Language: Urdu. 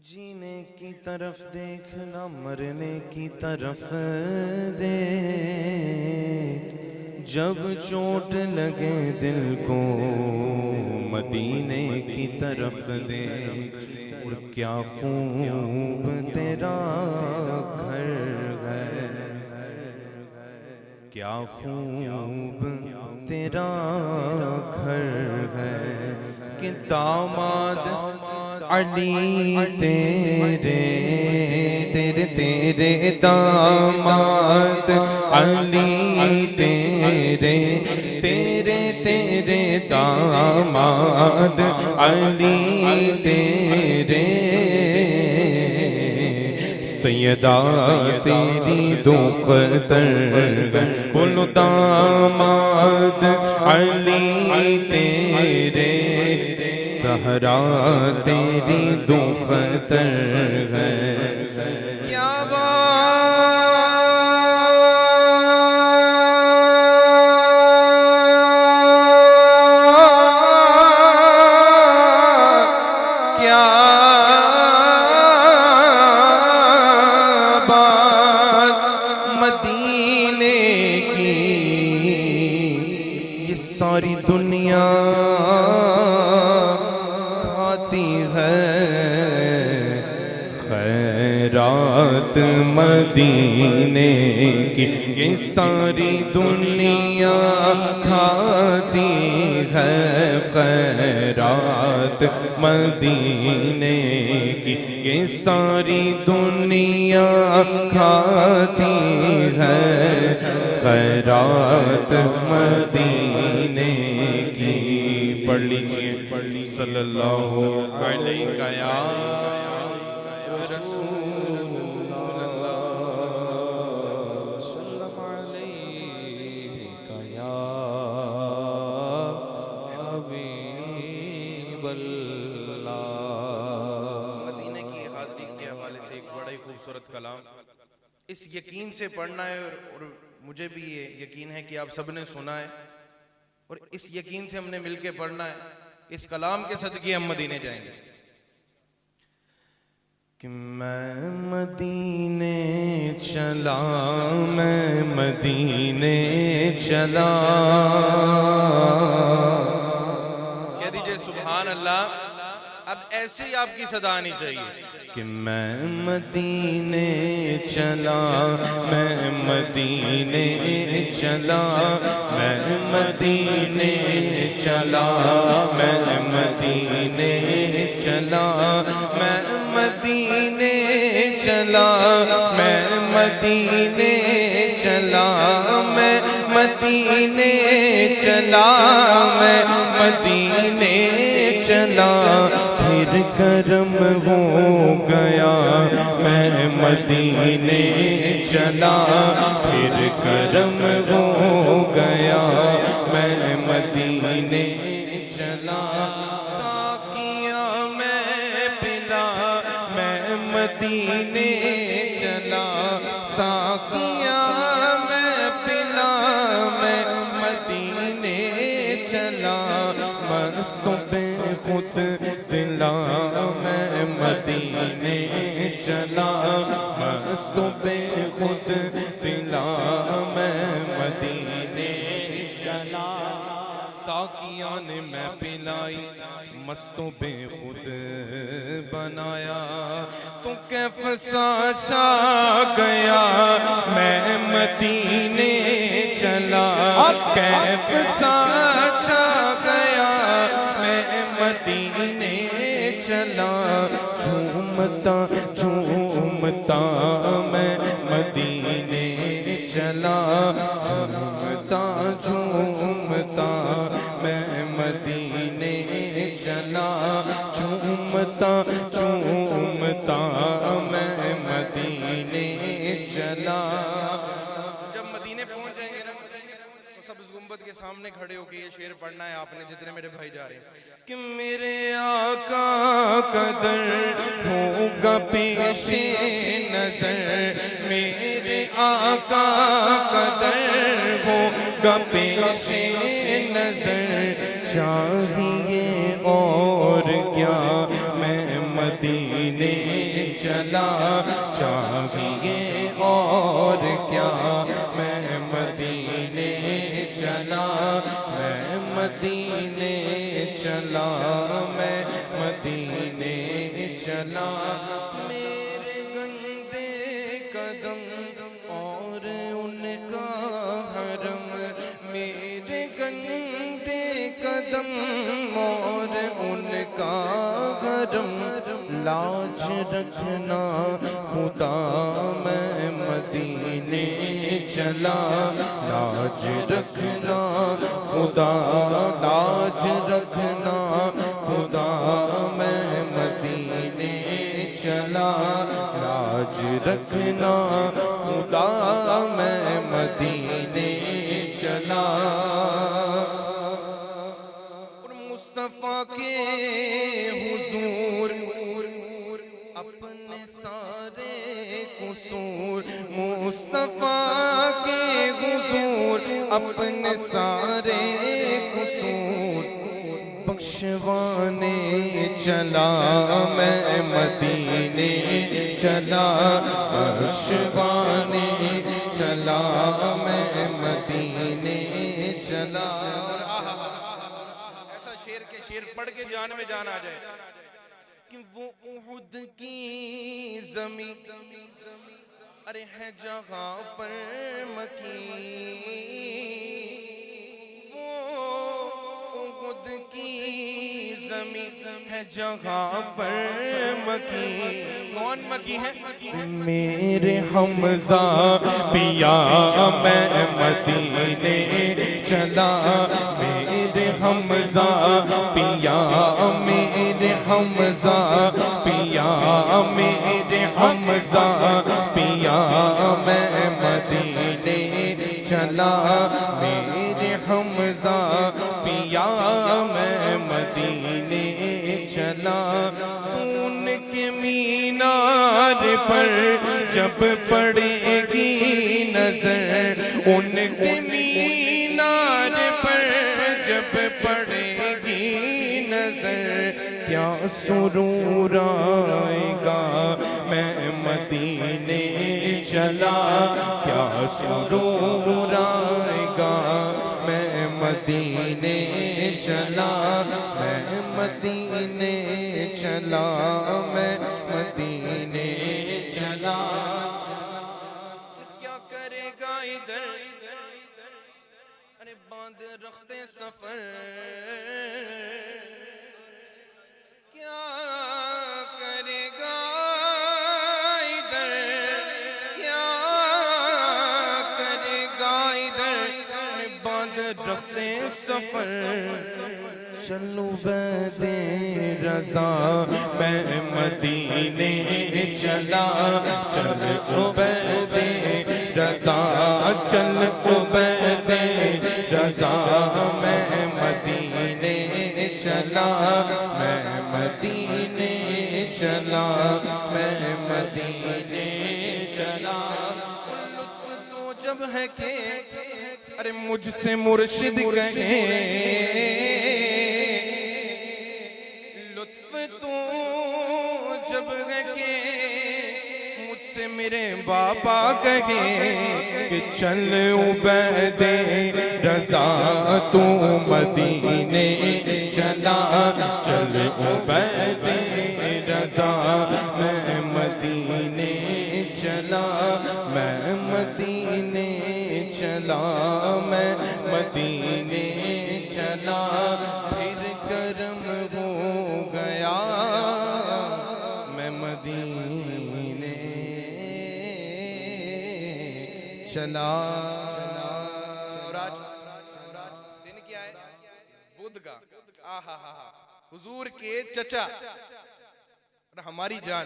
جینے کی طرف دیکھنا مرنے کی طرف دیکھ، جب چوٹ لگے دل کو مدینے کی طرف دیکھ، اور کیا خوب تیرا گھر ہے، کیا خوب تیرا گھر ہے کہ داماد علی تیرے داماد علی تیرے داماد علی تیرے سیدہ تیری دختر بولو داماد علی تیرے زہرا تیری دختر ہے کیا بات مدینے کی یہ ساری دنیا خیرات مدینے کی یہ ساری دنیا کھاتی ہے خیرات مدینے کی یہ ساری دنیا کھاتی ہے خیرات مدینے کی پڑھ لیجئے صلی اللہ علیہ یا رسول اللہ صلی اللہ علیہ یا حبیب اللہ۔ مدینہ کی حاضری کے حوالے سے ایک بڑا ہی خوبصورت کلام اس یقین سے پڑھنا ہے، اور مجھے بھی یہ یقین ہے کہ آپ سب نے سنا ہے، اور اس یقین سے ہم نے مل کے پڑھنا ہے، اس کلام کے صدقے ہم مدینے جائیں گے کہ میں مدینے چلا، میں مدینے چلا، کہہ دیجئے سبحان اللہ۔ اب ایسے ہی آپ کی صدا آنی چاہیے کہ میں مدینے چلا، میں مدینے چلا، میں مدینے چلا، میں مدینے چلا، میں مدینے چلا، میں مدینے چلا، میں مدینے چلا، میں مدینے چلا، پھر کرم ہو گیا میں مدینے چلا، پھر کرم ہو گیا میں مدینے چلا، ساقیاں میں پلا میں مدینے چلا، ساقیاں میں پلا میں مدینے چلا، مستوں پہ خود دلا میں مدینے چلا، مستوں پہ خود دلا میں مدینے چلا، ساقیاں نے میں پلائی مستوں پہ خود بنایا، تو کیف سا چھا گیا میں مدینے چلا، کیف سا چھا گیا میں مدینے چلا، جھومتا جھومتا میں مدینے چلا، جھومتا جھومتا میں مدینے چلا، جھومتا جھومتا میں مدینے چلا۔ جب مدینے پہنچ جائیں گے نا تو سب اس گنبد کے سامنے کھڑے ہو کے یہ شعر پڑھنا ہے آپ نے، جتنے میرے بھائی جا رہے ہیں کہ میرے آقا قدر ہوگا پیش نظر، میرے آقا قدر ہوگا پیش نظر، چاہیے اور کیا میں مدینے چلا، چاہیے اور کیا، میں مدینے چلا، میں مدینے چلا، میں مدینے چلا، میرے گندے قدم اور ان کا حرم، میرے گندے قدم اور ان کا حرم، لاج رکھنا خدا میں مدینے چلا، لاج رکھنا خدا، لاج رکھنا خدا میں مدینے چلا، لاج رکھنا خدا میں مدینے چلا۔ اور مصطفیٰ کے حضور اپنے سارے قصور، مصطفیٰ کے حضور اپنے سارے قصور بخشوانے چلا، میں مدینے چلا، بخشوانے چلا، میں مدینے چلا۔ ایسا شیر کے شیر پڑھ کے جان میں جان آ جائے کہ وہ احد کی زمین ارے ہے جہاں پر مکین، وہ احد کی زمین ہے جہاں پر مکین، کون مکی ہے؟ میرے حمزہ پیا میں مدینے چلا، میرے حمزہ پیا، میرے حمزہ پیا، میرے حمزہ پیا میں مدینے چلا، میرے حمزہ پیا میں مدینے چلا۔ ان کے مینار پر جب پڑے گی نظر، ان کے مینار پر جب پڑے گی نظر، کیا سرور آئے گا، میں مدینے چلا، کیا سرور آئے گا، میں مدینے چلا، میں مدینے چلا، میں مدینے چلا۔ کیا کرے گا ادھر ارے باندھ رکھتے سفر، کیا کرے گا ادھر، کیا کرے گا ادھر باندھ رکھتے سفر، چلو بید رضا میں مدینے چلا، چل عبید رضا، چل عبید رضا میں مدینے چلا، میں مدینے چلا، میں مدینے چلا۔ لطف تو جب ہے کہ ارے مجھ سے مرشد کہے، لطف تو جب ہے کہ مجھ سے میرے باپا کہے کہ چل عبید رضا تو مدینے چلا، چل عبید رضا میں مدینے چلا، میں مدینے چلا، میں مدینے چلا، پھر کرم ہو گیا میں مدینے چلا۔ اور آج دن کیا ہے؟ بدھ کا، حضور کے چچا اور ہماری جان